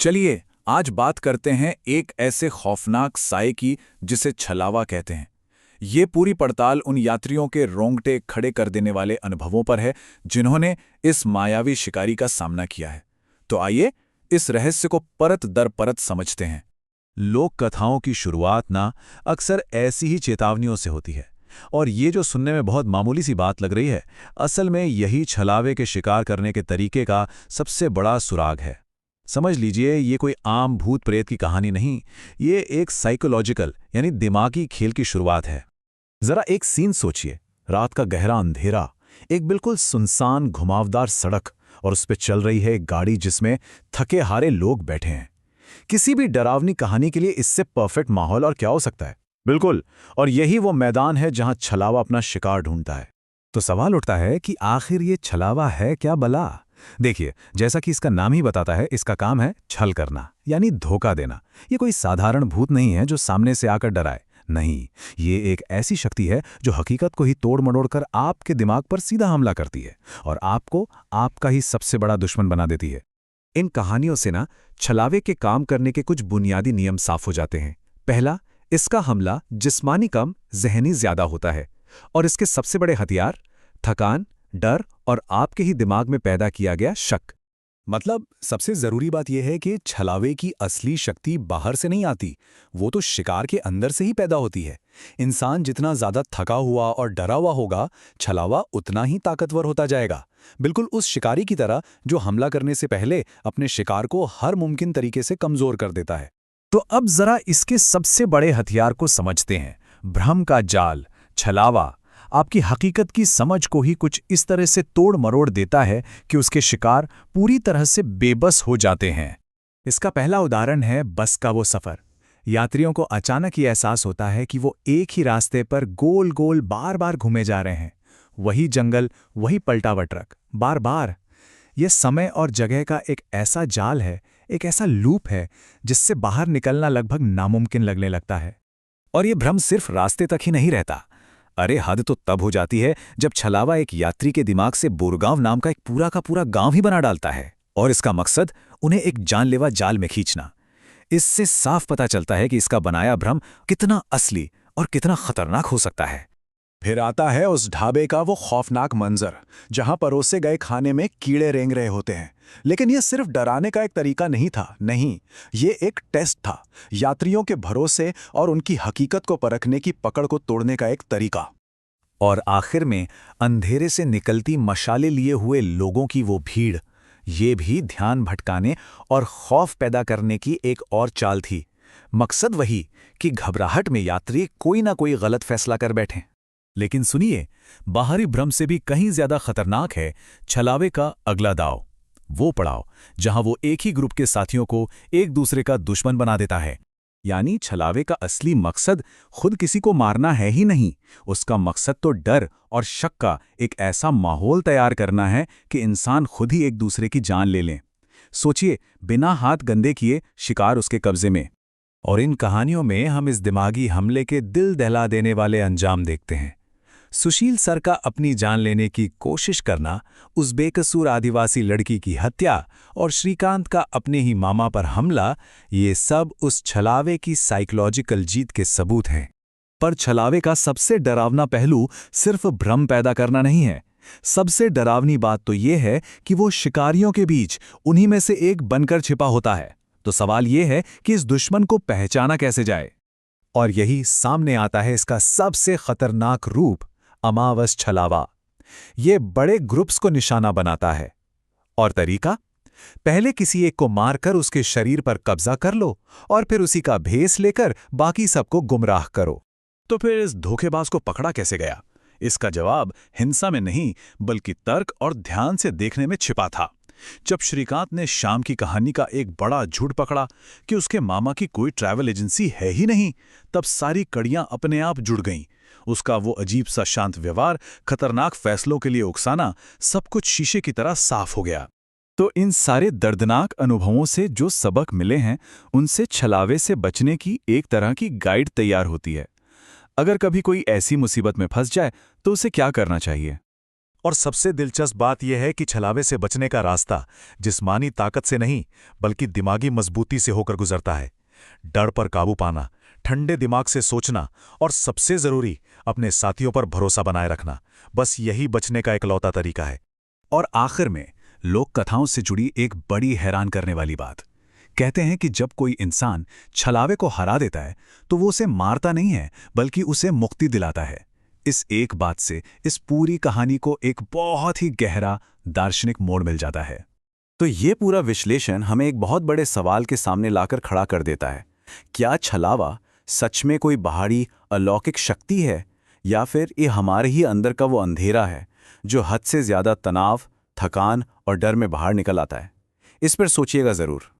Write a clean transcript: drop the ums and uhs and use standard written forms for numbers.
चलिए आज बात करते हैं एक ऐसे खौफनाक साए की जिसे छलावा कहते हैं। ये पूरी पड़ताल उन यात्रियों के रोंगटे खड़े कर देने वाले अनुभवों पर है जिन्होंने इस मायावी शिकारी का सामना किया है। तो आइए इस रहस्य को परत दर परत समझते हैं। लोक कथाओं की शुरुआत ना अक्सर ऐसी ही चेतावनियों से होती है, और ये जो सुनने में बहुत मामूली सी बात लग रही है, असल में यही छलावे के शिकार करने के तरीके का सबसे बड़ा सुराग है। समझ लीजिए, ये कोई आम भूत प्रेत की कहानी नहीं, ये एक साइकोलॉजिकल यानी दिमागी खेल की शुरुआत है। जरा एक सीन सोचिए, रात का गहरा अंधेरा, एक बिल्कुल सुनसान घुमावदार सड़क, और उस पे चल रही है एक गाड़ी जिसमें थके हारे लोग बैठे हैं। किसी भी डरावनी कहानी के लिए इससे परफेक्ट माहौल और क्या हो सकता है। बिल्कुल, और यही वो मैदान है जहां छलावा अपना शिकार ढूंढता है। तो सवाल उठता है कि आखिर ये छलावा है क्या भला। देखिए, जैसा कि इसका नाम ही बताता है, इसका काम है छल करना यानी धोखा देना। ये कोई साधारण भूत नहीं है जो सामने से आकर डराए। नहीं, ये एक ऐसी शक्ति है जो हकीकत को ही तोड़ मड़ोड़ कर आपके दिमाग पर सीधा हमला करती है और आपको आपका ही सबसे बड़ा दुश्मन बना देती है। इन कहानियों से ना छलावे के काम करने के कुछ बुनियादी नियम साफ हो जाते हैं। पहला, इसका हमला जिस्मानी कम ज़हनी ज्यादा होता है, और इसके सबसे बड़े हथियार थकान, डर और आपके ही दिमाग में पैदा किया गया शक। मतलब सबसे जरूरी बात यह है कि छलावे की असली शक्ति बाहर से नहीं आती, वो तो शिकार के अंदर से ही पैदा होती है। इंसान जितना ज्यादा थका हुआ और डरा हुआ होगा, छलावा उतना ही ताकतवर होता जाएगा। बिल्कुल उस शिकारी की तरह जो हमला करने से पहले अपने शिकार को हर मुमकिन तरीके से कमजोर कर देता है। तो अब जरा इसके सबसे बड़े हथियार को समझते हैं। भ्रम का जाल। छलावा आपकी हकीकत की समझ को ही कुछ इस तरह से तोड़ मरोड़ देता है कि उसके शिकार पूरी तरह से बेबस हो जाते हैं। इसका पहला उदाहरण है बस का वो सफ़र। यात्रियों को अचानक ये एहसास होता है कि वो एक ही रास्ते पर गोल गोल बार बार घूमे जा रहे हैं। वही जंगल, वही पलटा हुआ ट्रक, बार बार। यह समय और जगह का एक ऐसा जाल है, एक ऐसा लूप है जिससे बाहर निकलना लगभग नामुमकिन लगने लगता है। और ये भ्रम सिर्फ रास्ते तक ही नहीं रहता। अरे हद तो तब हो जाती है जब छलावा एक यात्री के दिमाग से बुरगांव नाम का एक पूरा का पूरा गांव ही बना डालता है, और इसका मकसद उन्हें एक जानलेवा जाल में खींचना। इससे साफ पता चलता है कि इसका बनाया भ्रम कितना असली और कितना खतरनाक हो सकता है। फिर आता है उस ढाबे का वो खौफनाक मंजर, जहां परोसे गए खाने में कीड़े रेंग रहे होते हैं। लेकिन यह सिर्फ डराने का एक तरीका नहीं था। नहीं, ये एक टेस्ट था, यात्रियों के भरोसे और उनकी हकीकत को परखने की पकड़ को तोड़ने का एक तरीका। और आखिर में अंधेरे से निकलती मशाले लिए हुए लोगों की वो भीड़, ये भी ध्यान भटकाने और खौफ पैदा करने की एक और चाल थी। मकसद वही कि घबराहट में यात्री कोई ना कोई गलत फैसला कर बैठें। लेकिन सुनिए, बाहरी भ्रम से भी कहीं ज्यादा खतरनाक है छलावे का अगला दांव, वो पड़ाव जहां वो एक ही ग्रुप के साथियों को एक दूसरे का दुश्मन बना देता है। यानी छलावे का असली मकसद खुद किसी को मारना है ही नहीं, उसका मकसद तो डर और शक का एक ऐसा माहौल तैयार करना है कि इंसान खुद ही एक दूसरे की जान ले लें। सोचिए, बिना हाथ गंदे किए शिकार उसके कब्जे में। और इन कहानियों में हम इस दिमागी हमले के दिल दहला देने वाले अंजाम देखते हैं। सुशील सर का अपनी जान लेने की कोशिश करना, उस बेकसूर आदिवासी लड़की की हत्या और श्रीकांत का अपने ही मामा पर हमला, ये सब उस छलावे की साइकोलॉजिकल जीत के सबूत हैं। पर छलावे का सबसे डरावना पहलू सिर्फ भ्रम पैदा करना नहीं है। सबसे डरावनी बात तो ये है कि वो शिकारियों के बीच उन्हीं में से एक बनकर छिपा होता है। तो सवाल ये है कि इस दुश्मन को पहचाना कैसे जाए। और यही सामने आता है इसका सबसे खतरनाक रूप, अमावस छलावा। ये बड़े ग्रुप्स को निशाना बनाता है। और तरीका, पहले किसी एक को मारकर उसके शरीर पर कब्जा कर लो और फिर उसी का भेस लेकर बाकी सबको गुमराह करो। तो फिर इस धोखेबाज को पकड़ा कैसे गया? इसका जवाब हिंसा में नहीं बल्कि तर्क और ध्यान से देखने में छिपा था। जब श्रीकांत ने शाम की कहानी का एक बड़ा झूठ पकड़ा कि उसके मामा की कोई ट्रैवल एजेंसी है ही नहीं, तब सारी कड़ियां अपने आप जुड़ गईं। उसका वो अजीब सा शांत व्यवहार, खतरनाक फैसलों के लिए उकसाना, सब कुछ शीशे की तरह साफ हो गया। तो इन सारे दर्दनाक अनुभवों से जो सबक मिले हैं, उनसे छलावे से बचने की एक तरह की गाइड तैयार होती है। अगर कभी कोई ऐसी मुसीबत में फंस जाए तो उसे क्या करना चाहिए? और सबसे दिलचस्प बात यह है कि छलावे से बचने का रास्ता जिस्मानी ताकत से नहीं बल्कि दिमागी मजबूती से होकर गुजरता है। डर पर काबू पाना, ठंडे दिमाग से सोचना और सबसे जरूरी अपने साथियों पर भरोसा बनाए रखना, बस यही बचने का इकलौता तरीका है। और आखिर में लोक कथाओं से जुड़ी एक बड़ी हैरान करने वाली बात। कहते हैं कि जब कोई इंसान छलावे को हरा देता है तो वो उसे मारता नहीं है बल्कि उसे मुक्ति दिलाता है। इस एक बात से इस पूरी कहानी को एक बहुत ही गहरा दार्शनिक मोड़ मिल जाता है। तो ये पूरा विश्लेषण हमें एक बहुत बड़े सवाल के सामने लाकर खड़ा कर देता है। क्या छलावा सच में कोई बाहरी अलौकिक शक्ति है, या फिर ये हमारे ही अंदर का वो अंधेरा है जो हद से ज्यादा तनाव, थकान और डर में बाहर निकल आता है? इस पर सोचिएगा जरूर।